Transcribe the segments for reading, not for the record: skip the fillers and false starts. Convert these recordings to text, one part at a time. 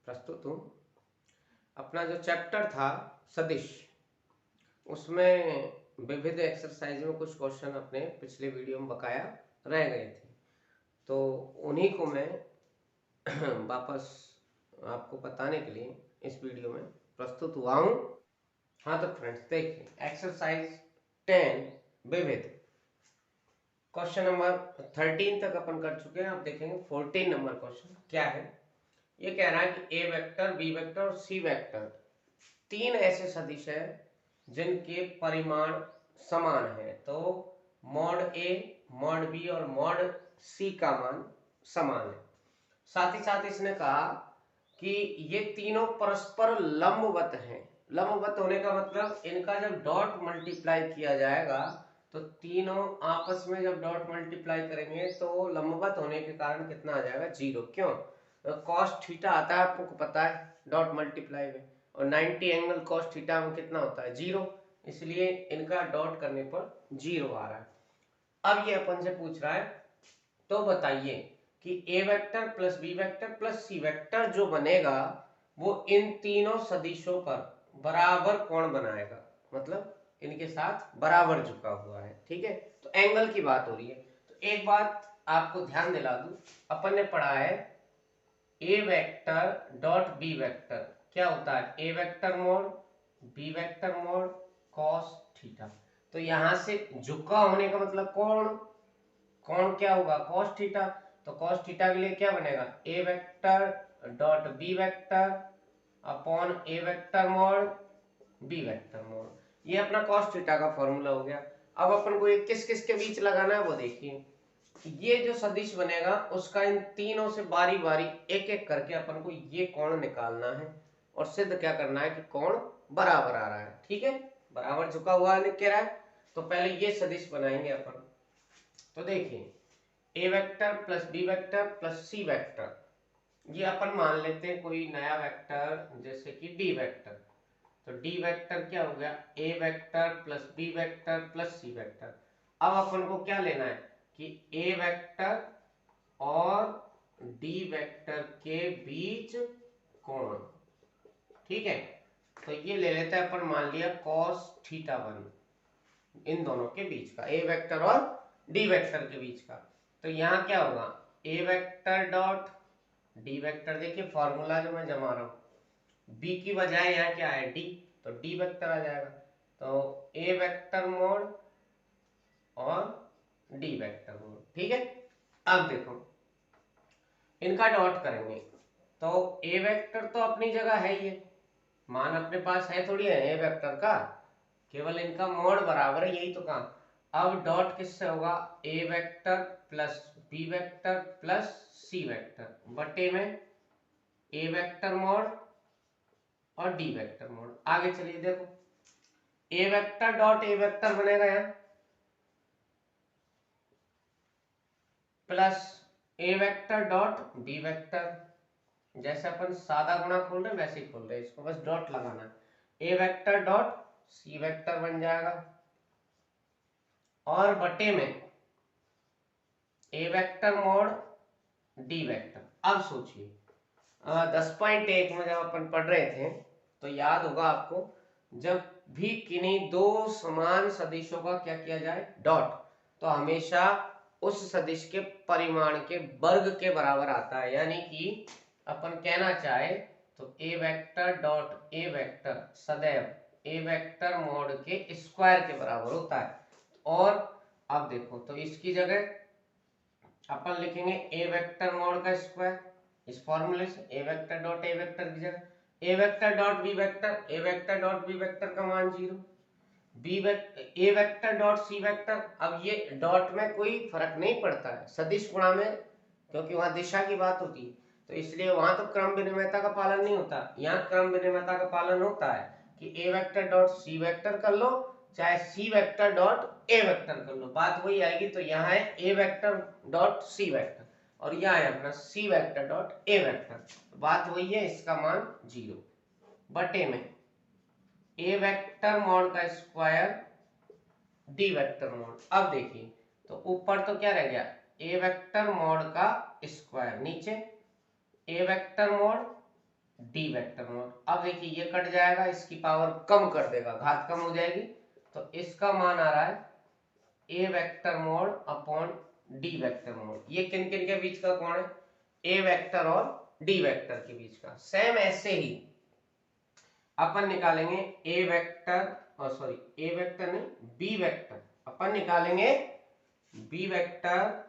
प्रस्तुत हूँ। अपना जो चैप्टर था सदिश, उसमें विविध एक्सरसाइज में कुछ क्वेश्चन अपने पिछले वीडियो में बकाया रह गए थे, तो उन्हीं को मैं वापस आपको बताने के लिए इस वीडियो में प्रस्तुत हुआ हूँ। हाँ तो फ्रेंड्स देखिए, एक्सरसाइज 10 विविध क्वेश्चन नंबर 13 तक अपन कर चुके हैं। अब देखेंगे 14 नंबर क्वेश्चन क्या है। ये कह रहा है कि ए वेक्टर, बी वेक्टर और सी वेक्टर तीन ऐसे सदिश है जिनके परिमाण समान है। तो मॉड ए, मॉड बी और मॉड सी का मान समान है। साथ ही साथ इसने कहा कि ये तीनों परस्पर लंबवत हैं। लंबवत होने का मतलब इनका जब डॉट मल्टीप्लाई किया जाएगा तो तीनों आपस में जब डॉट मल्टीप्लाई करेंगे तो लंबवत होने के कारण कितना आ जाएगा? 0। क्यों? कॉस थीटा आता है, आपको पता है डॉट मल्टीप्लाई में, और 90 एंगल कॉस थीटा में कितना होता है? 0। इसलिए इनका डॉट करने पर 0 आ रहा है। अब ये अपन से पूछ रहा है, तो बताइए कि A vector plus B vector plus C vector जो बनेगा वो इन तीनों सदिशों पर बराबर कोण बनाएगा, मतलब इनके साथ बराबर झुका हुआ है। ठीक है, तो एंगल की बात हो रही है। तो एक बात आपको ध्यान दिला दूं, अपन ने पढ़ा है ए वेक्टर डॉट बी वेक्टर क्या होता है? ए vector mod B vector mod cos theta. तो यहां से झुका होने का मतलब कोण, कोण क्या होगा? Cos theta. तो कॉस थीटा के लिए क्या बनेगा? A vector dot B vector upon A vector mod B vector mod. ये अपना कॉस थीटा का फॉर्मूला हो गया। अब अपन को ये किस किस के बीच लगाना है वो देखिए। ये जो सदिश बनेगा उसका इन तीनों से बारी बारी एक एक करके अपन को ये कोण निकालना है और सिद्ध क्या करना है कि कोण बराबर आ रहा है। ठीक है, बराबर झुका हुआ लिख के रहा है। तो पहले ये सदिश बनाएंगे अपन। तो देखिए, A vector plus B vector plus C vector, ये अपन मान लेते हैं कोई नया वेक्टर जैसे कि डी वेक्टर। तो डी वेक्टर क्या हो गया? A vector plus B vector plus C vector. अब अपन को क्या लेना है कि ए वेक्टर और डी वेक्टर के बीच कोण। ठीक है, तो ये ले लेते हैं अपन, मान लिया cos थीटा 1 इन दोनों के बीच का, ए वेक्टर और डी वेक्टर के बीच का। तो यहां क्या होगा? A vector dot D vector, देखिए फॉर्मूला जो मैं जमा रहा हूं, बी की बजाय यहाँ क्या है? डी, तो डी वेक्टर आ जाएगा। तो ए वेक्टर मोड और डी वेक्टर मोड। ठीक है, अब देखो इनका डॉट करेंगे। तो ए वेक्टर तो अपनी जगह है, ये मान अपने पास है थोड़ी है ए वेक्टर का, केवल इनका मोड बराबर है, यही तो काम। अब डॉट किससे होगा? A vector plus B vector plus C vector बटे में ए वेक्टर मोड और डी वेक्टर मोड। आगे चलिए देखो, A vector dot A vector बनेगा यहाँ plus A vector dot B vector, जैसे अपन सादा गुणा खोल रहे हैं वैसे ही खोल रहे हैं, इसको बस डॉट लगाना है। ए वेक्टर डॉट सी वेक्टर बन जाएगा और बटे में A vector mod D vector. अब सोचिए 10.1 में जब अपन पढ़ रहे थे तो याद होगा आपको, जब भी किन्हीं दो समान सदिशों का क्या किया जाए? डॉट, तो हमेशा उस सदिश के परिमाण के वर्ग के बराबर आता है। यानी कि अपन कहना चाहे तो ए वेक्टर डॉट ए वेक्टर सदैव ए वेक्टर मोड के स्क्वायर के बराबर होता है। और अब देखो, तो इसकी जगह अपन लिखेंगे ए वेक्टर मोड का स्क्वायर, इस फॉर्मूले से A vector dot A vector की जगह A vector dot B vector, A vector dot B vector का मान 0, B vector A vector dot C vector. अब ये डॉट में कोई फर्क नहीं पड़ता है सदिश गुणा में, क्योंकि वहां दिशा की बात होती है, तो इसलिए वहां तो क्रम विनिमयता का पालन नहीं होता। यहाँ क्रम विनिमयता का पालन होता है कि A vector dot C vector कर लो चाहे सी वेक्टर डॉट ए वेक्टर कर लो, बात वही आएगी। तो यहाँ है ए वेक्टर डॉट सी वेक्टर और यहाँ है अपना सी वेक्टर डॉट ए वेक्टर, बात वही है, इसका मान 0 बटे में ए वेक्टर मोड का स्क्वायर डी वेक्टर मोड। अब देखिए, तो ऊपर तो क्या रह गया? ए वेक्टर मोड का स्क्वायर, नीचे ए vector mod D vector mode. अब देखिए ये कट जाएगा, इसकी पावर कम कर देगा, घात कम हो जाएगी, तो इसका मान आ रहा है ए vector mod upon D vector mod. ये किन किन के बीच का कोण है? ए वेक्टर और डी वेक्टर के बीच का। सेम ऐसे ही अपन निकालेंगे ए वेक्टर, और सॉरी ए वेक्टर नहीं, बी वेक्टर। अपन निकालेंगे बी वेक्टर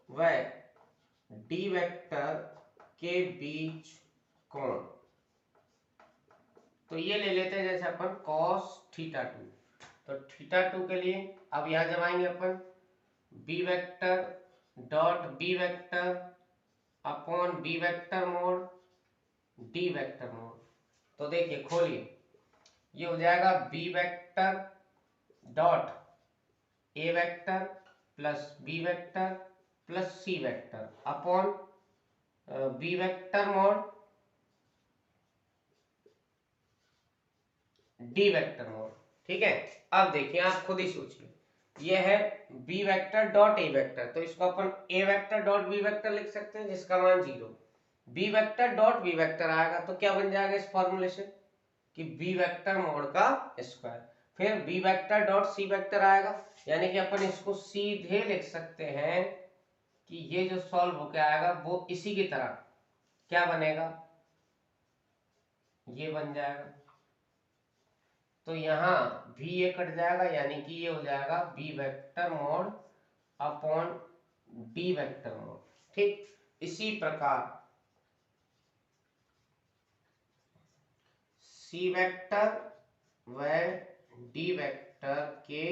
व डी वेक्टर के बीच कोण। तो ये ले लेते हैं जैसे अपन cos थीटा 2, तो थीटा 2 के लिए अब यहां जमाएंगे अपन B vector dot B vector upon B vector mod D vector mod. तो देखिए खोलिए, ये हो जाएगा B vector dot A vector plus B vector plus C vector upon B vector mod D vector mod. ठीक है, अब देखिए आप खुद ही सोचिए, ये है B vector dot A vector, तो इसको अपन ए वेक्टर डॉट बी वेक्टर लिख सकते हैं जिसका मान 0। B vector dot B vector आएगा तो क्या बन जाएगा इस फॉर्मूले से कि बी वेक्टर मोड का स्क्वायर। फिर B vector dot C vector आएगा, यानी कि अपन इसको सीधे लिख सकते हैं कि ये जो सॉल्व होकर आएगा वो इसी की तरह क्या बनेगा, ये बन जाएगा। तो यहाँ भी ये कट जाएगा, यानी कि ये हो जाएगा B vector mod upon D vector mod. ठीक, इसी प्रकार सी वेक्टर व डी वेक्टर के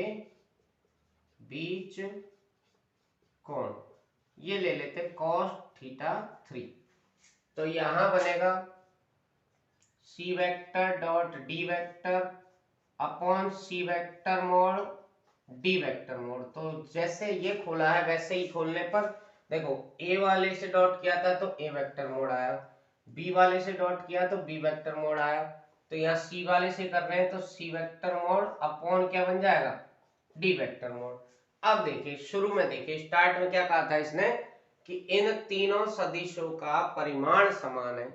बीच कोण, ये ले लेते cos थीटा 3। तो यहां बनेगा C vector dot D vector upon C vector mod D vector mod. तो जैसे ये खोला है वैसे ही खोलने पर देखो, ए वाले से डॉट किया था तो ए वेक्टर मोड आया, बी वाले से डॉट किया तो बी वेक्टर मोड आया, तो यहाँ सी वाले से कर रहे हैं तो सी वेक्टर मोड अपॉन क्या बन जाएगा, डी वेक्टर मोड। अब देखिए शुरू में देखिए स्टार्ट में क्या कहा था इसने कि इन तीनों सदिशों का परिमाण समान है,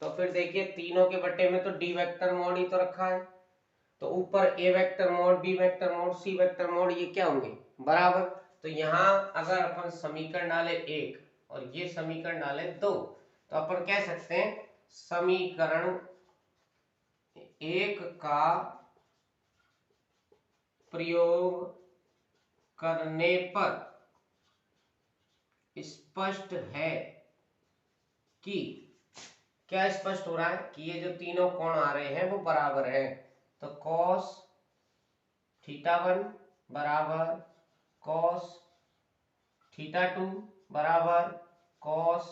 तो फिर देखिए तीनों के बटे में तो डी वेक्टर मोड ही तो रखा है, तो ऊपर A vector mod B vector mod C vector mod ये क्या होंगे, बराबर। तो यहाँ अगर अपन समीकरण डाले 1 और ये समीकरण डाले 2, तो अपन कह सकते हैं समीकरण 1 का प्रयोग करने पर स्पष्ट है कि, क्या स्पष्ट हो रहा है कि ये जो तीनों कोण आ रहे हैं वो बराबर है। तो cos थीटा 1 बराबर cos थीटा 2 बराबर cos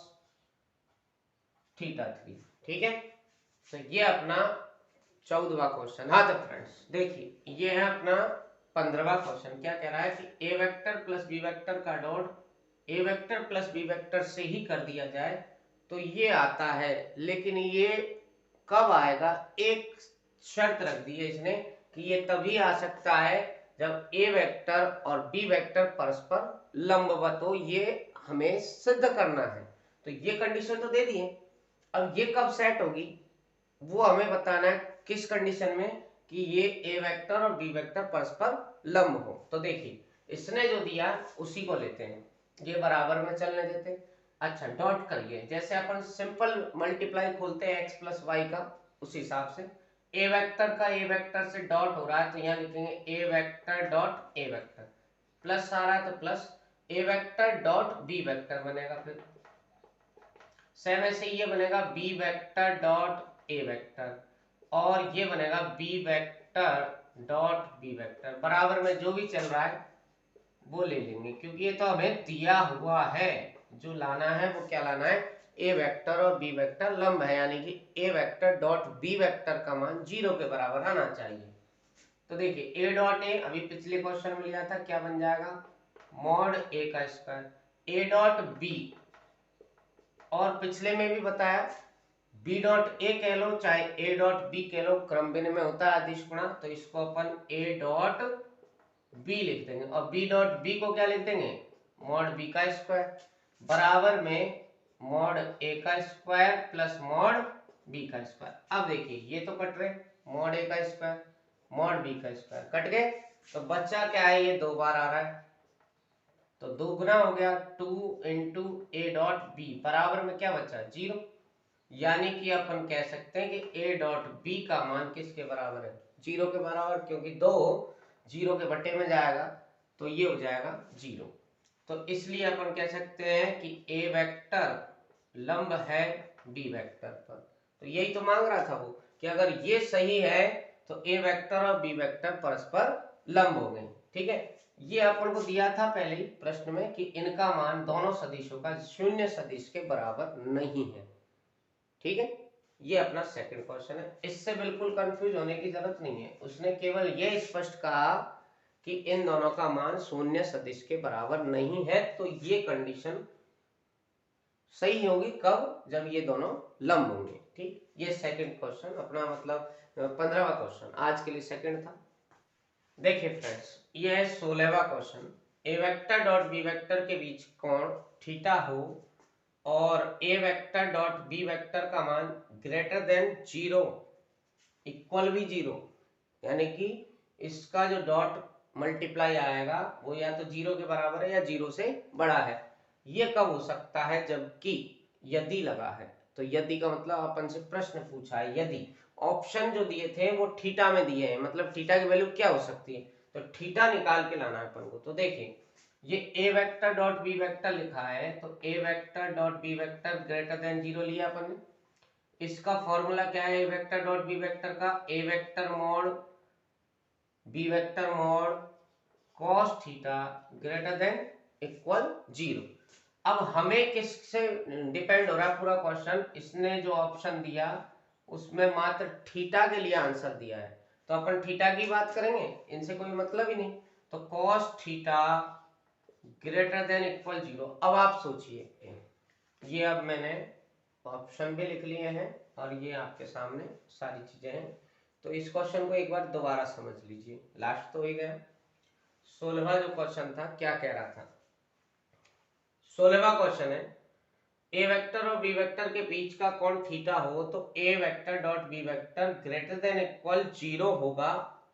थीटा 3। ठीक है, तो ये अपना 14वां क्वेश्चन। हाँ तो फ्रेंड्स देखिए ये है अपना 15वां क्वेश्चन। क्या कह रहा है कि A vector plus B vector का dot A vector plus B vector से ही कर दिया जाए तो ये आता है, लेकिन ये कब आएगा, एक शर्त रख दी है इसने कि ये तभी आ सकता है जब ए वेक्टर और बी वेक्टर परस्पर लंबवत हो, ये हमें सिद्ध करना है। तो ये कंडीशन तो दे दी है, अब ये कब सेट होगी वो हमें बताना है, किस कंडीशन में कि ये ए वेक्टर और बी वेक्टर परस्पर लंब हो। तो देखिए इसने जो दिया उसी को लेते हैं, ये बराबर में चलने देते हैं। अच्छा डॉट करिए, जैसे अपन सिंपल मल्टीप्लाई खोलते हैं x प्लस वाई का, उस हिसाब से ए वेक्टर का ए वेक्टर से डॉट हो रहा है तो यहाँ लिखेंगे A vector dot A vector, plus आ रहा है तो plus A vector dot B vector बनेगा, फिर सेम ऐसे ये बनेगा B vector dot A vector, और ये बनेगा B vector dot B vector. बराबर में जो भी चल रहा है वो ले लेंगे, क्योंकि ये तो हमें दिया हुआ है, जो लाना है वो क्या लाना है, ए वेक्टर और बी वेक्टर लंब है, यानी कि A vector dot B vector का मान 0 के बराबर आना चाहिए। तो देखिए ए डॉट ए अभी पिछले क्वेश्चन में लिया था, क्या बन जाएगा मॉड ए का स्क्वायर, ए डॉट बी, और पिछले में भी बताया बी डॉट ए कह लो चाहे ए डॉट बी कह लो, क्रम विनिमय होता है अदिश गुणा, तो इसको अपन ए डॉट बी लिख देंगे और बी डॉट बी को क्या लिख देंगे, मॉड बी का स्क्वायर, बराबर में मॉड ए का स्क्वायर प्लस मॉड बी का स्क्वायर। अब देखिए ये तो कट रहे, मॉड ए का स्क्वायर मॉड बी का स्क्वायर कट गए, तो बच्चा क्या है, ये 2 बार आ रहा है, तो 2 गुना हो गया 2 इंटू ए डॉट बी बराबर में क्या बचा 0। यानी कि अपन कह सकते हैं कि ए डॉट बी का मान किसके बराबर है 0 के बराबर, क्योंकि 2 0 के बट्टे में जाएगा तो ये हो जाएगा 0। तो इसलिए अपन कह सकते हैं कि ए वेक्टर लंब है बी वेक्टर पर। तो यही तो मांग रहा था वो कि अगर ये सही है तो ए वेक्टर और बी वेक्टर परस्पर लंब हो गए। ठीक है, ये अपन को दिया था पहले ही प्रश्न में कि इनका मान दोनों सदिशों का शून्य सदिश के बराबर नहीं है। ठीक है, ये अपना सेकंड क्वेश्चन है, इससे बिल्कुल कंफ्यूज होने की जरूरत नहीं है। उसने केवल ये स्पष्ट कहा कि इन दोनों का मान शून्य सदिश के बराबर नहीं है, तो ये कंडीशन सही होगी कब, जब ये दोनों लंब होंगे। ठीक, ये सेकंड क्वेश्चन अपना मतलब 15वां क्वेश्चन आज के लिए सेकंड था। देखिए फ्रेंड्स, ये है 16वां क्वेश्चन। ए वेक्टर डॉट बी वेक्टर के बीच कोण थीटा हो और ए वेक्टर डॉट बी वेक्टर का मान ग्रेटर देन 0 इक्वल भी 0, यानी कि इसका जो डॉट मल्टीप्लाई आएगा वो या तो 0 के बराबर है या 0 से बड़ा है। ये कब हो सकता है, जबकि यदि लगा है। तो यदि का मतलब अपन से प्रश्न पूछा है, यदि ऑप्शन जो दिए थे वो थीटा में दिए हैं, मतलब थीटा की वैल्यू क्या हो सकती है, तो थीटा निकाल के लाना है अपन को। तो देखिए ये A vector dot B vector लिखा है, तो ए vector dot B vector greater than 0 लिया अपन ने। इसका फॉर्मूला क्या है ए वेक्टर डॉट बी वेक्टर का, A vector mod B vector mod cos theta greater than equal 0। अब हमें किससे डिपेंड हो रहा है पूरा क्वेश्चन, इसने जो ऑप्शन दिया उसमें मात्र थीटा के लिए आंसर दिया है, तो अपन थीटा की बात करेंगे, इनसे कोई मतलब ही नहीं। तो cos theta greater than equal 0। अब आप सोचिए, ये अब मैंने ऑप्शन भी लिख लिए हैं और ये आपके सामने सारी चीजें हैं, तो इस क्वेश्चन को एक बार दोबारा समझ लीजिए, लास्ट तो हो ही गया। 16वां जो क्वेश्चन था क्या कह रहा था, 16वां क्वेश्चन है ए वेक्टर और बी वेक्टर के बीच का कोण थीटा हो तो ए vector dot B vector greater than equal 0 होगा,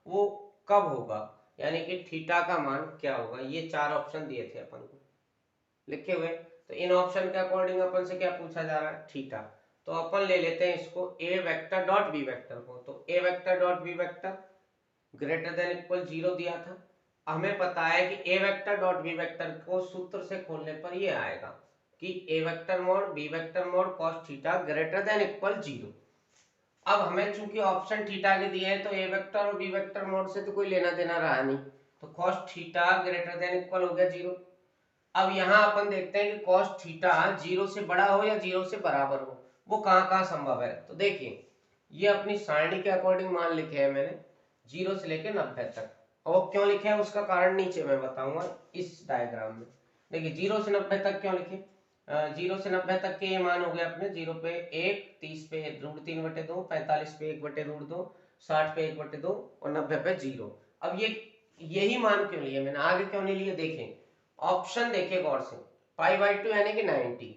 वो कब होगा, यानी कि थीटा का मान क्या होगा। ये 4 ऑप्शन दिए थे अपन को लिखे हुए, तो इन ऑप्शन के अकॉर्डिंग अपन से क्या पूछा जा रहा है थीटा। तो अपन ले लेते हैं इसको A vector dot B vector को, तो ए vector dot B vector greater than equal 0 दिया था। हमें पता है कि A vector dot B vector को सूत्र से खोलने पर ये आएगा कि A vector mod B vector mod cos theta greater than equal 0। अब हमें चूंकि ऑप्शन थीटा के दिए हैं तो ए वेक्टर और बी वेक्टर मोड से तो कोई लेना देना रहा नहीं, तो cos theta greater than equal हो गया 0। अब यहाँ अपन देखते हैं कि cos थीटा 0 से बड़ा हो या 0 से बराबर हो, वो कहाँ संभव है। तो देखिए ये अपनी सारणी के अकॉर्डिंग मान लिखे हैं मैंने 0 से लेकर 90 तक, और क्यों लिखे हैं उसका कारण नीचे मैं बताऊंगा इस डायग्राम में। देखिए 0 से 90 तक क्यों लिखे, 0 से 90 तक के ये मान हो गए अपने 0 पे 1, 30 पे √3/2, 45 पे 1/2, 60 पे 1/2 और 90 पे 0। अब ये यही मान क्यों लिए मैंने, आगे क्यों नहीं लिए, देखें ऑप्शन देखे गौर से, π/2 यानी कि 90,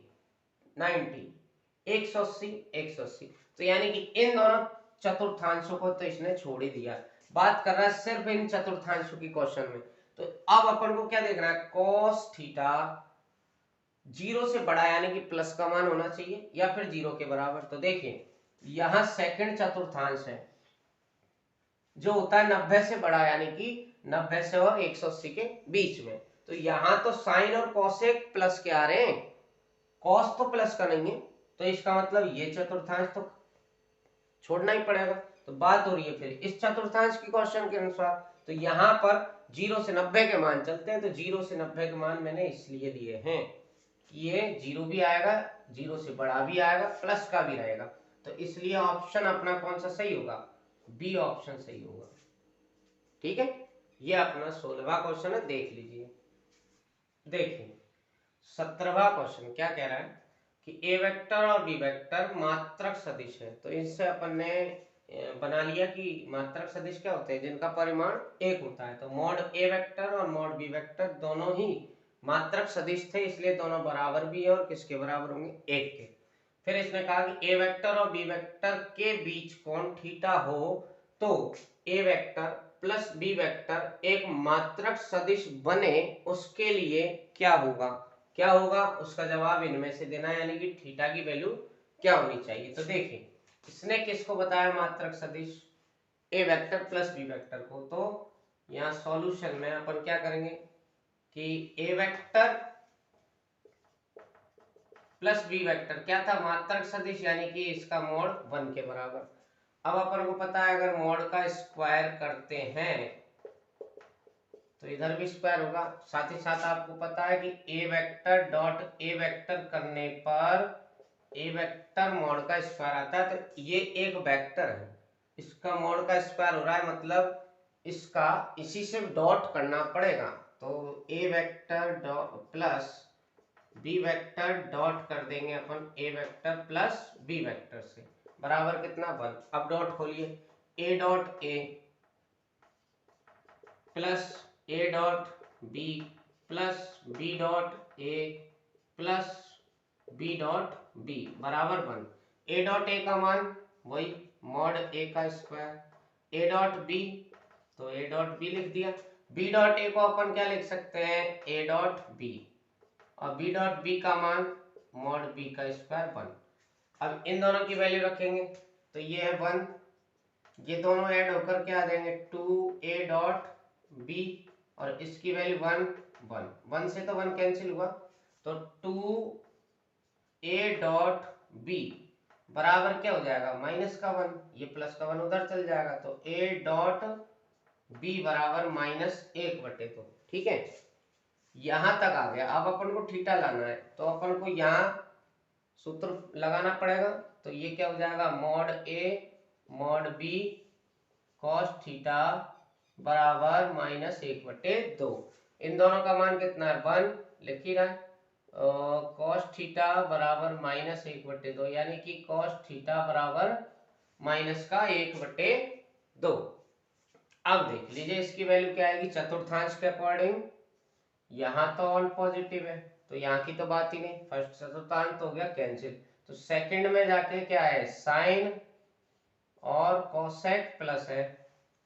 180, 180, तो यानी कि इन दोनों चतुर्थांशों को तो इसने छोड़ ही दिया, बात कर रहा है सिर्फ इन चतुर्थांशों की क्वेश्चन में। तो अब अपन को क्या देखना है, cos थीटा 0 से बड़ा यानी कि प्लस का मान होना चाहिए या फिर 0 के बराबर। तो देखिए यहां सेकंड चतुर्थांश है जो होता है 90 से बड़ा यानी कि 90 से और 180 के बीच में, तो यहां तो साइन और कॉसेक प्लस के आ रहे हैं, कॉस तो प्लस का नहीं है, तो इसका मतलब ये चतुर्थांश तो छोड़ना ही पड़ेगा। तो बात हो रही है फिर इस चतुर्थांश की क्वेश्चन के अनुसार, तो यहां पर 0 से 90 के मान चलते हैं, तो 0 से 90 के मान मैंने इसलिए दिए हैं कि ये 0 भी आएगा, 0 से बड़ा भी आएगा, प्लस का भी रहेगा, तो इसलिए ऑप्शन अपना कौन सा सही होगा, बी ऑप्शन सही होगा। ठीक है, ये अपना 16वां क्वेश्चन है, देख लीजिए। देखिए 17वां क्वेश्चन क्या कह रहा है कि ए वेक्टर और बी वेक्टर मात्रक सदिश है, तो इससे अपन ने बना लिया कि मात्रक सदिश क्या होते हैं, जिनका परिमाण 1 होता है। तो मॉड ए वेक्टर और मॉड बी वेक्टर दोनों ही मात्रक सदिश थे इसलिए दोनों बराबर भी है और किसके बराबर होंगे, 1 के। फिर इसने कहा कि ए वेक्टर और बी वेक्टर के बीच कोण थीटा हो तो ए वेक्टर प्लस बी वेक्टर एक मात्रक सदिश बने, उसके लिए क्या होगा, क्या होगा उसका जवाब इनमें से देना, यानी कि थीटा की वैल्यू क्या होनी चाहिए। तो देखिए इसने किसको बताया मात्रक सदिश, ए वेक्टर प्लस बी वेक्टर को। तो यहाँ सॉल्यूशन में अपन क्या करेंगे कि A vector plus B vector क्या था, मात्रक सदिश, यानी कि इसका मोड 1 के बराबर। अब अपन को पता है अगर मोड का स्क्वायर करते हैं तो इधर भी स्क्वायर होगा। साथ ही साथ आपको पता है कि A vector dot A vector करने पर ए वेक्टर मोड का स्क्वायर आता है, तो ये एक वेक्टर है, इसका मोड का स्क्वायर हो रहा है, मतलब इसका इसी से डॉट करना पड़ेगा। तो ए vector dot plus B vector dot कर देंगे अपन ए वेक्टर प्लस बी वेक्टर से, बराबर कितना 1। अब डॉट खोलिए, a dot a plus a dot b plus b dot a plus b dot b बराबर 1। ए डॉट ए का मान वही मॉड ए का स्क्वायर, ए डॉट बी तो ए डॉट बी लिख दिया, बी डॉट ए को अपन क्या लिख सकते हैं, ए डॉट बी, और बी डॉट बी का मान मॉड बी का स्क्वायर 1। अब इन दोनों की वैल्यू रखेंगे तो ये है 1, ये दोनों ऐड होकर क्या देंगे 2 ए डॉट बी, और इसकी वैल्यू 1 1 1 से तो 1 कैंसिल हुआ, तो 2 ए डॉट बी बराबर क्या हो जाएगा माइनस का 1, ये प्लस का 1 उधर चल जाएगा, तो ए डॉट बी बराबर -1/2। ठीक है, यहां तक आ गया। अब अपन को थीटा लाना है तो अपन को यहाँ सूत्र लगाना पड़ेगा, तो ये क्या हो जाएगा mod A mod B cos theta बराबर -1/2। इन दोनों का मान कितना है 1 लिख ही रहा है, कॉस थीटा बराबर -1/2, यानी कि कॉस थीटा बराबर -1/2। अब देख लीजिए इसकी वैल्यू क्या आएगी चतुर्थांश के अकॉर्डिंग, यहाँ तो ऑल पॉजिटिव है तो यहाँ की तो बात ही नहीं, फर्स्ट चतुर्थांश तो हो गया कैंसिल, तो सेकंड में जाके क्या है साइन और कोसेक प्लस है,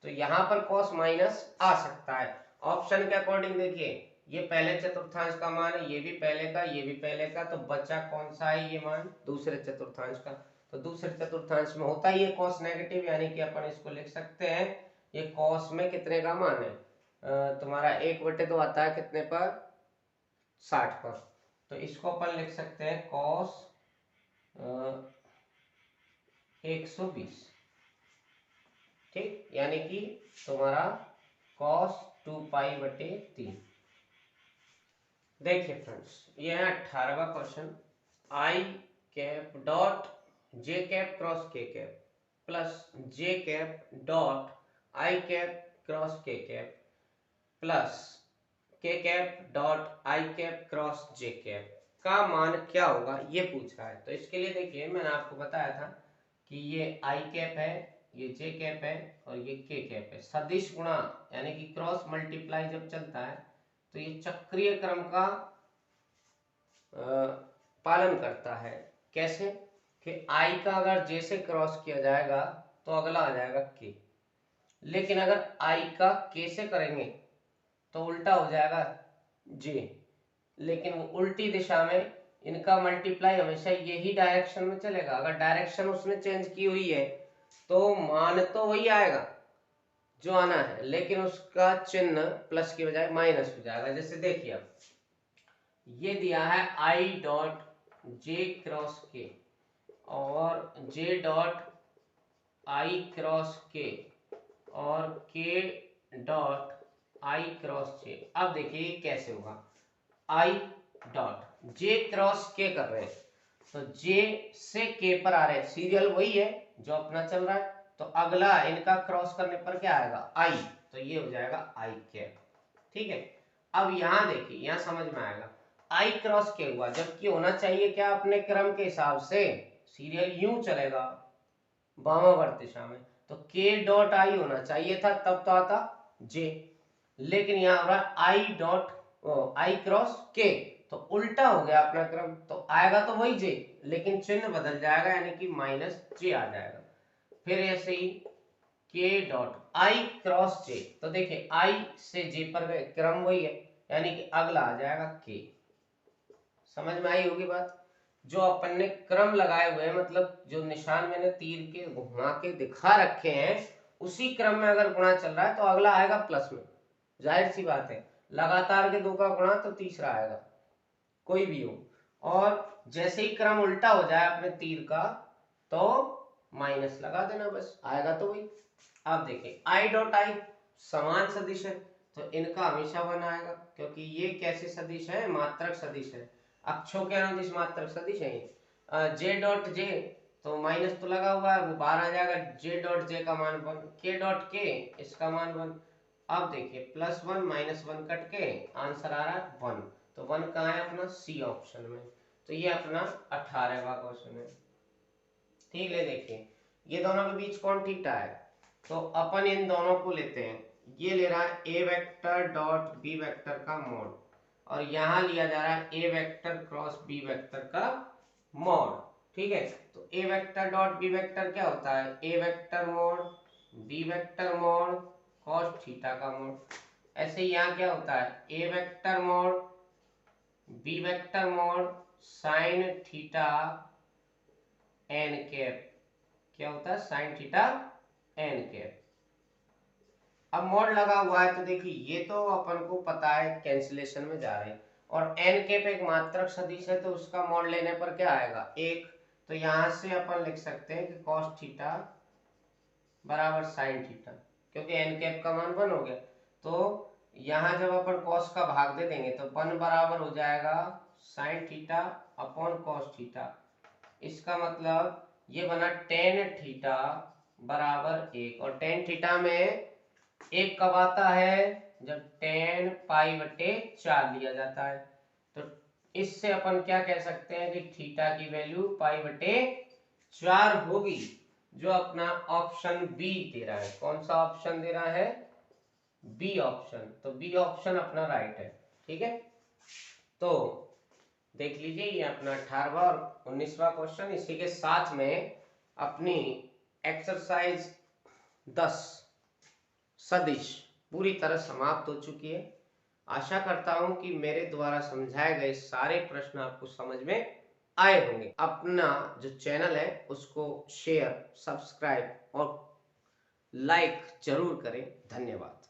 तो यहाँ पर कॉस माइनस आ सकता है। ऑप्शन के अकॉर्डिंग देखिए ये पहले चतुर्थांश का मान है, ये भी पहले का, ये भी पहले का, तो बचा कौन सा है ये मान दूसरे चतुर्थांश का, तो दूसरे चतुर्थांश में होता ही है कॉस नेगेटिव, यानी कि अपन इसको लिख सकते हैं ये कॉस में कितने का मान है तुम्हारा 1/2 आता है कितने पर 60 पर, तो इसको अपन लिख सकते हैं कॉस 120। ठीक, यानी कि तुम्हारा cos 2π/3। देखिए फ्रेंड्स ये है 18वां question, I cap dot J cap cross K cap plus J cap dot I cap cross K cap plus K cap dot I cap cross J cap का मान क्या होगा ये पूछ रहा है। तो इसके लिए देखिए मैंने आपको बताया था कि ये आई कैप है, ये जे कैप है और ये के कैप है। सदिश गुणा यानी कि क्रॉस मल्टीप्लाई जब चलता है तो ये चक्रीय क्रम का पालन करता है। कैसे कि आई का अगर जे से क्रॉस किया जाएगा तो अगला आ जाएगा के, लेकिन अगर आई का के से करेंगे तो उल्टा हो जाएगा जे, लेकिन वो उल्टी दिशा में इनका मल्टीप्लाई हमेशा यही डायरेक्शन में चलेगा। अगर डायरेक्शन उसने चेंज की हुई है तो मान तो वही आएगा जो आना है, लेकिन उसका चिन्ह प्लस की बजाय माइनस हो जाएगा। जैसे देखिए अब ये दिया है आई डॉट जे क्रॉस के और जे डॉट आई क्रॉस के और के डॉट आई क्रॉस जे। अब देखिए कैसे होगा, आई डॉट जे क्रॉस के कर रहे हैं तो जे से के पर आ रहे हैं, सीरियल वही है जो अपना चल रहा है, तो अगला इनका क्रॉस करने पर क्या आएगा आई, तो ये हो जाएगा आई कैप। ठीक है, अब यहां देखिए यहां समझ में आएगा आई क्रॉस के हुआ, जबकि होना चाहिए क्या अपने क्रम के हिसाब से सीरियल यूं चलेगा वामावर्त दिशा में, तो के डॉट आई होना चाहिए था तब तो आता जे, लेकिन यहां हो रहा है आई डॉट आई क्रॉस के, तो उल्टा हो गया अपना क्रम, तो आएगा तो वही जे, लेकिन चिन्ह बदल जाएगा, यानी कि माइनस जे आ जाएगा। फिर ऐसे ही के डॉट आई क्रॉस जे, तो देखिए आई से जे पर गए, क्रम वही है, यानी कि अगला आ जाएगा के। समझ में आई होगी बात। जो अपन ने क्रम लगाए हुए हैं, मतलब जो निशान मैंने तीर के घुमा के दिखा रखे हैं, उसी क्रम में अगर गुणा चल रहा है तो अगला आएगा प्लस में, जाहिर सी बात है। लगातार के दो का गुणा तो तीसरा आएगा, कोई भी हो। और जैसे ही क्रम उल्टा हो जाए अपने तीर का, तो माइनस लगा देना, बस आएगा तो वही। अब देखिए आई डॉट आई समान सदिश है, तो इनका हमेशा वन आएगा, क्योंकि ये कैसे सदिश है, मात्रक सदिश है, अक्षों के अनुदिश मात्रक सदिश है ये। जे डॉट जे, तो माइनस तो लगा हुआ है, वो बाहर आ जाएगा, जे डॉट जे का मान वन, के डॉट के इसका मान वन। अब देखिए plus one minus one cut के आंसर आ रहा है वन, तो वन कहाँ है अपना, सी ऑप्शन में। तो ये अपना 18वां क्वेश्चन है। ठीक है, देखिए ये दोनों के बीच कौन थीटा है, तो अपन इन दोनों को लेते हैं। ये ले रहा है ए वेक्टर डॉट बी वेक्टर का मॉड, और यहां लिया जा रहा है ए वेक्टर क्रॉस बी वेक्टर का मॉड। ठीक है, तो ए वेक्टर डॉट बी वेक्टर क्या होता है, ए vector mod B vector mod cos theta का मॉड। ऐसे ही यहाँ क्या होता है, ए vector mod B vector mod sine theta N cap, क्या होता है साइन थीटा एन कैप। अब मॉड लगा हुआ है, तो देखिए ये तो अपन को पता है कैंसिलेशन में जा रहे हैं, और एन कैप एक मात्रक सदिश है, तो उसका मॉड लेने पर क्या आएगा, एक। तो यहां से अपन लिख सकते हैं कि कॉस थीटा बराबर साइन थीटा, क्योंकि एन कैप का मान वन हो गया। तो यहां जब अपन कॉस का भाग दे देंगे, तो वन बराबर हो जाएगा sine theta upon cos theta. इसका मतलब ये बना टेन थीटा बराबर एक, और टेन थीटा में एक कब आता है, जब टेन पाई बटे 4 लिया जाता है। तो इससे अपन क्या कह सकते हैं कि थीटा की वैल्यू पाई बटे 4 होगी, जो अपना ऑप्शन बी दे रहा है। कौन सा ऑप्शन दे रहा है, बी ऑप्शन। तो बी ऑप्शन अपना राइट है। ठीक है, तो देख लीजिए ये अपना 18वां और 19वां क्वेश्चन। इसी के साथ में अपनी एक्सरसाइज 10 सदिश पूरी तरह समाप्त हो चुकी है। आशा करता हूं कि मेरे द्वारा समझाए गए सारे प्रश्न आपको समझ में आए होंगे। अपना जो चैनल है उसको शेयर, सब्सक्राइब और लाइक जरूर करें। धन्यवाद।